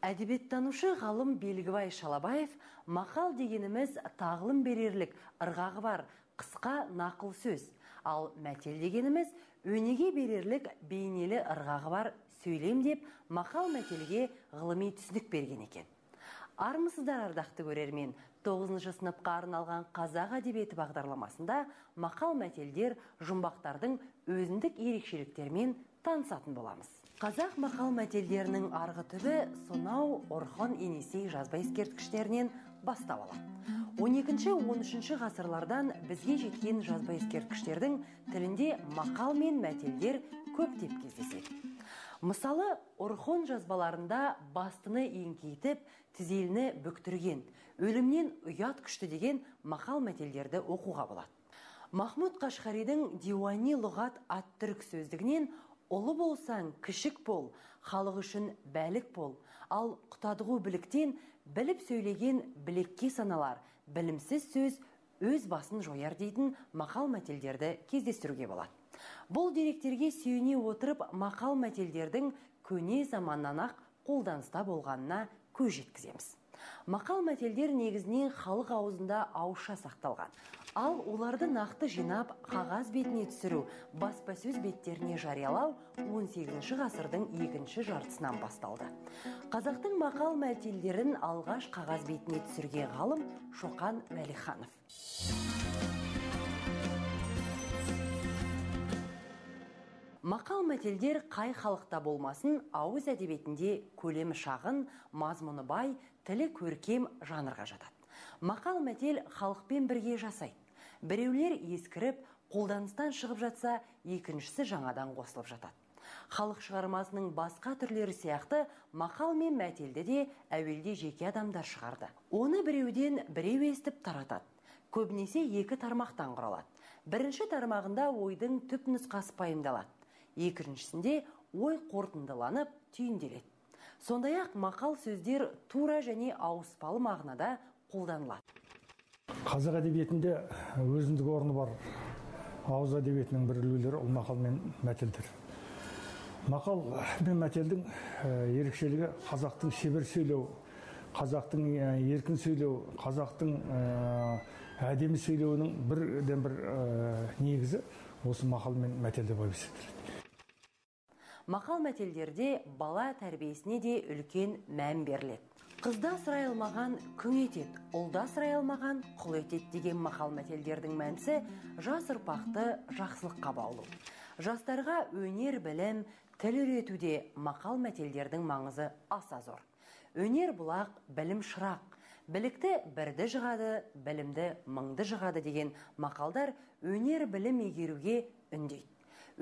Әдебиеттанушы ғалым Белгібай Шалабаев мақал дегеніміз тағылым берерлік ырғағы бар қысқа нақыл сөз, ал мәтел дегеніміз өнеге берерлік бейнелі ырғағы бар сөйлем деп мақал мәтелге ғылыми түсінік берген екен. Армысыздар ардақты көрермен, 9-шы сыныпқа арналған қазақ әдебиеті бағдарламасында мақал мәтелдер жұмбақтардың өзіндік ерекшеліктермен танысатын боламыз. Қазақ мақал мәтелдерінің арғы түбі сонау Орхон Енесей жазба ескерткіштерінен бастап алады. 12-13 ғасырлардан бізге жеткен жазба ескерткіштердің тілінде мақал мен мәтелдер көптеп кездеседі. Мысалы, Орхон жазбаларында бастыны еңкейтіп, тізеліні бүктірген, өлімнен ұят күшті деген мақал мәтелдерді оқуға болады. Махмуд Қашғаридің Диуани лұғат ат-түрк сөздігінен ұлы болсаң кішік бол, халық үшін бәлік бол, ал құтадығу біліктен біліп сөйлеген білекке саналар, білімсіз сөз өз басын жояр дейтін мақал мәтелдерді кездестіруге болады. Бұл деректерге сүйене отырып мақал мәтелдердің көне заманнан ақ қолданыста болғанына көз жеткіземіз. Мақал мәтелдер негізінен халық аузында ауызша сақталған. Ал оларды нақты жинап, қағаз бетіне түсіру, баспасөз беттеріне жариялау 18-ші ғасырдың екінші жартысынан басталды. Қазақтың мақал мәтелдерін алғаш қағаз бетіне түсірген ғалым Шоқан Уәлиханов. Мақал мәтелдер қай халықта болмасын, ауыз әдебиетінде көлемі шағын, мазмұны бай, тілі көркем жанрға жатады. Мақал мәтел халықпен бірге жасайды. Біреулер ескіріп, қолданыстан шығып жатса, екіншісі жаңадан қосылып жатады. Халық шығармасының басқа түрлері сияқты мақал мен мәтелді де әуелде жеке адамдар шығарды. Оны біреуден біреу естіп таратады. Көбінесе екі тармақтан құралады. Бірінші тармағында ойдың түп нұсқасы пайымдалады. Екіншісінде ой қорытындыланып түйінделеді. Сондай-ақ мақал сөздер тура және ауыспалы мағынада қолданылады. Қазақ әдебиетінде өзіндік орны бар ауыз әдебиетінің бір үлгілері ол мақал мен мәтелдер. Мақал мен мәтелдің ерекшелігі қазақтың шебер сөйлеу, қазақтың еркін сөйлеу, қазақтың әдемі сөйлеуінің бірден бір негізі осы мақал мен мәтелде болып есептеледі. Мақал мәтелдерде бала тәрбиесіне де үлкен мән беріледі. Қызда сұрай алмаған күң етеді, ұлда сұрай алмаған құл етеді деген мақал мәтелдердің мәнісі жас ұрпақты жақсылыққа баулу. Жастарға өнер, білім, тіл үйретуде мақал мәтелдердің маңызы аса зор. Өнер бұлақ, білім шырақ. Білікті бірді жығады, білімді мыңды жығады деген мақалдар өнер білім егеруге үндейді.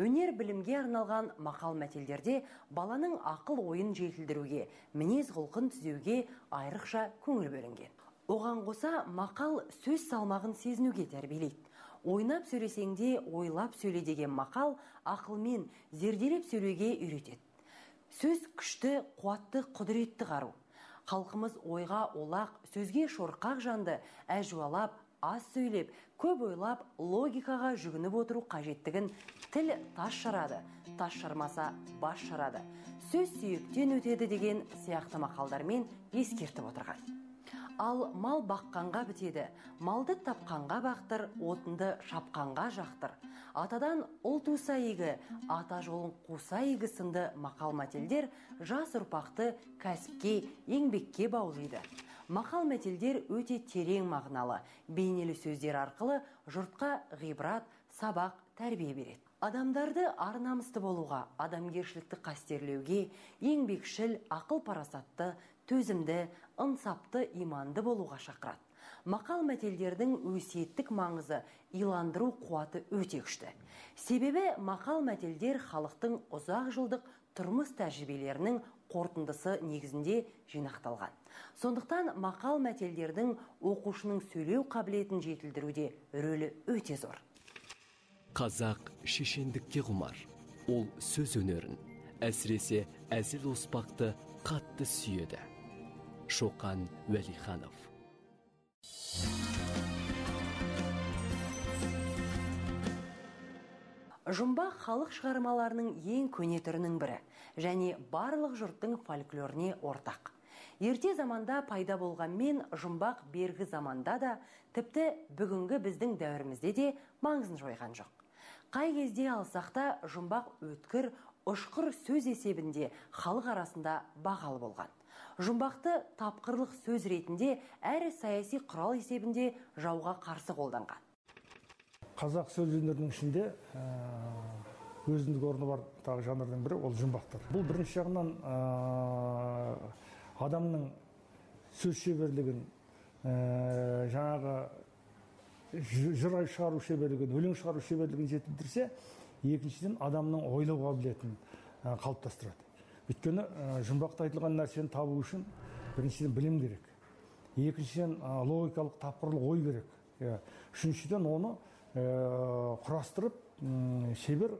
Өнер білімге арналған мақал мәтелдерде баланың ақыл ойын жетілдіруге, мінез құлқын түзеуге айрықша көңіл бөлінген. Оған қоса мақал сөз салмағын сезінуге тәрбиелейді. Ойнап сөйлесеңде ойлап сөйле деген мақал ақылмен зерделеп сөйлеуге үйретеді. Сөз күшті, қуатты, құдіретті қару. Халқымыз ойға олақ, сөзге шорқақ жанды, әжуалап, аз сөйлеп, көп ойлап, логикаға жүгініп отыру қажеттігін тіл тас жарады, тас жармаса бас жарады, сөз сүйектен өтеді деген сияқты мақалдармен ескертіп отырған. Ал мал баққанға бітеді, малды тапқанға бақтыр, отынды шапқанға жақтыр. Атадан ұл туса игі, ата жолын қуса игі сынды мақал мәтелдер жас ұрпақты кәсіпке, еңбекке баулайды. Мақал мәтелдер өте терең мағыналы, бейнелі сөздер арқылы жұртқа ғибрат, сабақ, тәрбие береді. Адамдарды ар-намысты болуға, адамгершілікті қастерлеуге, еңбекшіл, ақыл парасатты, төзімді, ынсапты, иманды болуға шақырады. Мақал мәтелдердің өсиеттік маңызы, иландыру қуаты өте күшті. Себебі мақал мәтелдер халықтың ұзақ жылдық тұрмыс тәжірибелерінің қорытындысы негізінде жинақталған. Сондықтан мақал мәтелдердің оқушының сөйлеу қабілетін жетілдіруде рөлі өте зор. Қазақ шешендікке құмар. Ол сөз өнерін, әсіресе әзіл оспақты қатты сүйеді. Шоқан Уәлиханов. Жұмбақ халық шығармаларының ең көне түрінің бірі және барлық жұрттың фольклоріне ортақ. Ерте заманда пайда болғанмен жұмбақ бергі заманда да, тіпті бүгінгі біздің дәуірімізде де маңызын жойған жоқ. Қай кезде алсақ та жұмбақ өткір, ұшқыр сөз есебінде халық арасында бағалы болған. Жұмбақты тапқырлық сөз ретінде әрі саяси құрал есебінде жауға қарсы қолданған. Қазақ сөз өнерінің ішінде өзіндік орны бар тағы жанрдың бірі ол жұмбақтар. Бұл бірінші жағынан адамның сөз шеберлігін, жаңағы жыр шығару шеберлігін, өлең шығару шеберлігін жетілдірсе, екіншіден адамның ойлау қабілетін қалыптастырады. Өйткені жұмбақта айтылған нәрсені табу үшін біріншіден білім керек. Екіншіден логикалық тапқырлық ой керек. Үшіншіден оны құрастырып, шебер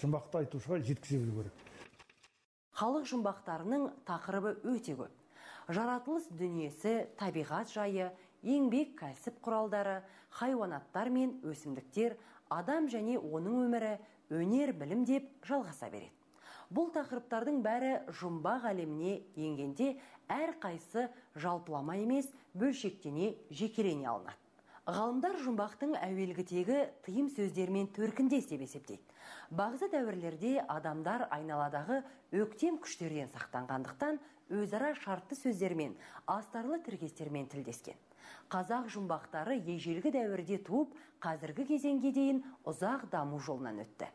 жұмбақты айтушыға жеткізе білу керек. Халық жұмбақтарының тақырыбы өте көп. Жаратылыс дүниесі, табиғат жайы, еңбек кәсіп құралдары, хайуанаттар мен өсімдіктер, адам және оның өмірі, өнер, білім деп жалғаса береді. Бұл тақырыптардың бәрі жұмбақ әлеміне енгенде әр қайсы жалпылама емес, бөлшектене жекелене алынады. Ғалымдар жұмбақтың әуелгі тегі тыйым сөздермен төркіндес деп есептейді. Бағзы дәуірлерде адамдар айналадағы өктем күштерден сақтанғандықтан өзара шартты сөздермен, астарлы тіркестермен тілдескен. Қазақ жұмбақтары ежелгі дәуірде туып, қазіргі кезеңге дейін ұзақ даму жолынан өтті.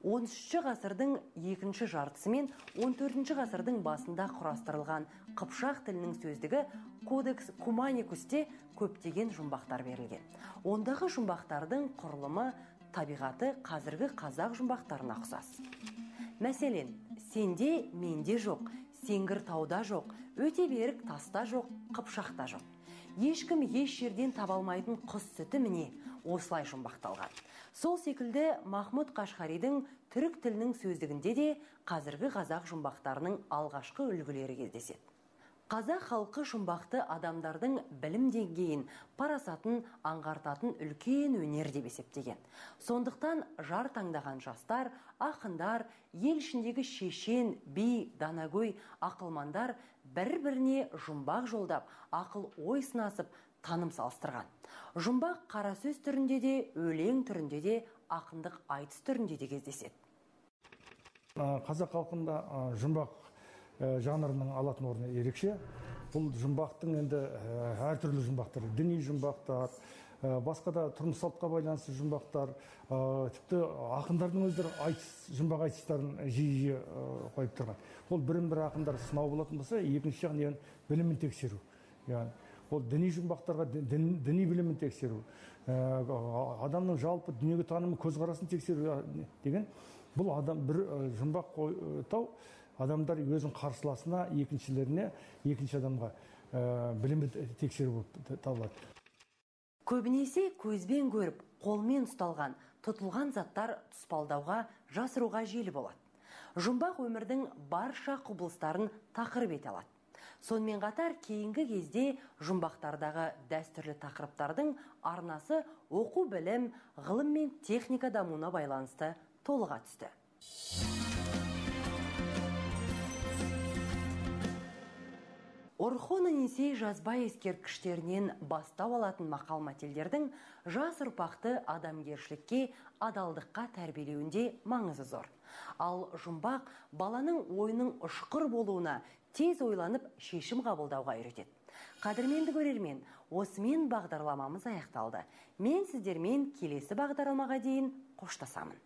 13 ғасырдың екінші жартысы мен 14 ғасырдың басында құрастырылған қыпшақ тілінің сөздігі Кодекс Куманикусте көптеген жұмбақтар берілген. Ондағы жұмбақтардың құрылымы, табиғаты қазіргі қазақ жұмбақтарына ұқсас. Мәселен, сенде менде жоқ, сеңгір тауда жоқ, өте берік таста жоқ, қыпшақта жоқ. Ешкім еш жерден табалмайтын құс сүті міне осылай жұмбақталған. Сол секілді Махмұд Қашқаридің түрік тілінің сөздігінде де қазіргі қазақ жұмбақтарының алғашқы үлгілері кездеседі. Қазақ халқы жұмбақты адамдардың білім деңгейін, парасатын аңғартатын үлкен өнер деп есептеген. Сондықтан жар таңдаған жастар, ақындар, ел ішіндегі шешен, би, данагөй, ақылмандар бір-біріне жұмбақ жолдап, ақыл ой сынасып, таным салыстырған. Жұмбақ қара сөз түрінде де, өлең түрінде де, ақындық айтыс түрінде де кездеседі. Қазақ халқында жұмбақ жанрының алатын орны ерекше. Бұл жұмбақтың енді әртүрлі жұмбақтар, діни жұмбақтар, басқа да тұрмыс салтқа байланысты жұмбақтар, тіпті ақындардың өздері жұмбақ айтыстарын жиі қойып тұрған. Ол бірін-бір ақындар сынау болатын болса, екінші жағынан білімін тексеру. Ол діни жұмбақтарға діни білімін тексеру, адамның жалпы дүниеге танымы, көзқарасын тексеру деген. Бұл бір жұмбақ қойтау адамдар өзінің қарсыласына, екіншілеріне, екінші адамға білімді тексеру болып табылады. Көбінесе көзбен көріп, қолмен ұсталған, тұтылған заттар тұспалдауға, жасыруға желі болады. Жұмбақ өмірдің барша құбылыстарын тақырып ете алады. Сонымен қатар кейінгі кезде жұмбақтардағы дәстүрлі тақырыптардың арнасы оқу білім, ғылым мен техника дамуына байланысты толыға түсті. Орхон Енисей жазба ескерткіштерінен бастау алатын мақал-мәтелдердің жас ұрпақты адамгершілікке, адалдыққа тәрбиелеуінде маңызы зор. Ал жұмбақ баланың ойының ұшқыр болуына, тез ойланып шешім қабылдауға үйретеді. Қадірменді көрермен, осымен бағдарламамыз аяқталды. Мен сіздермен келесі бағдарламаға дейін қоштасамын.